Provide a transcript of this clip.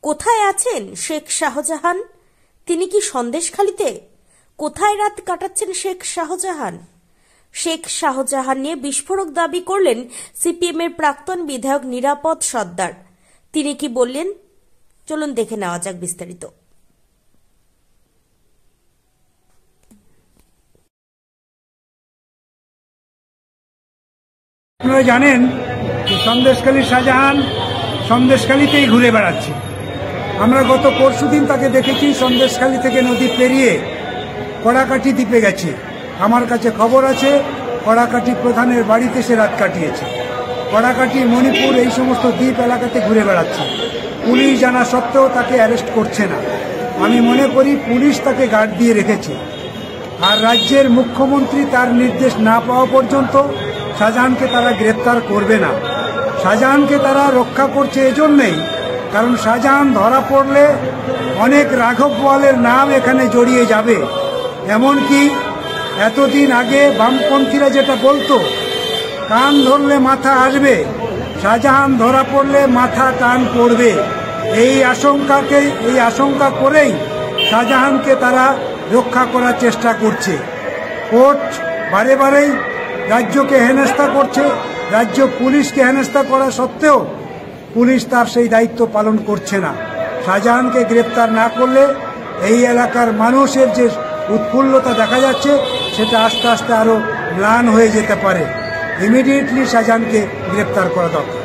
কোথায় আছেন শেখ শাহজাহান? তিনি কি সন্দেশখালিতে? কোথায় রাত কাটাচ্ছেন শেখ শাহজাহান? শেখ শাহজাহান নিয়ে বিস্ফোরক দাবি করলেন সিপিএম এর প্রাক্তন বিধায়ক নিরাপদ সর্দার। তিনি কি বললেন, চলুন দেখে নেওয়া যাক বিস্তারিত। আপনারা জানেন সন্দেশখালীর শাহজাহান সন্দেশখালীতেই ঘুরে বেড়াচ্ছে। আমরা গত পরশুদিন তাকে দেখেছি সন্দেশখালী থেকে নদী পেরিয়ে কড়াকাঠি দ্বীপে গেছে। আমার কাছে খবর আছে কড়াকাঠি প্রধানের বাড়িতে সে রাত কাটিয়েছে। কড়াকাঠি, মণিপুর এই সমস্ত দ্বীপ এলাকাতে ঘুরে বেড়াচ্ছে। পুলিশ জানা সত্ত্বেও তাকে অ্যারেস্ট করছে না। আমি মনে করি পুলিশ তাকে গার্ড দিয়ে রেখেছে। আর রাজ্যের মুখ্যমন্ত্রী তার নির্দেশ না পাওয়া পর্যন্ত শাহজাহানকে তারা গ্রেপ্তার করবে না। শাহজাহানকে তারা রক্ষা করছে এজন্যই কারণ শাহজাহান ধরা পড়লে অনেক রাঘব বোয়ালের নাম এখানে জড়িয়ে যাবে। এমনকি এতদিন আগে বামপন্থীরা যেটা বলতো কান ধরলে মাথা আসবে, শাহজাহান ধরা পড়লে মাথা কান পড়বে, এই আশঙ্কা করেই শাহজাহানকে তারা রক্ষা করার চেষ্টা করছে। কোর্ট বারে বারেই রাজ্যকে হেনস্থা করছে, রাজ্য পুলিশকে হেনস্থা করা সত্ত্বেও পুলিশ তার সেই দায়িত্ব পালন করছে না। শাহজাহানকে গ্রেপ্তার না করলে এই এলাকার মানুষের যে উৎফুল্লতা দেখা যাচ্ছে সেটা আস্তে আস্তে আরো ম্লান হয়ে যেতে পারে। ইমিডিয়েটলি শাহজাহানকে গ্রেপ্তার করা দরকার।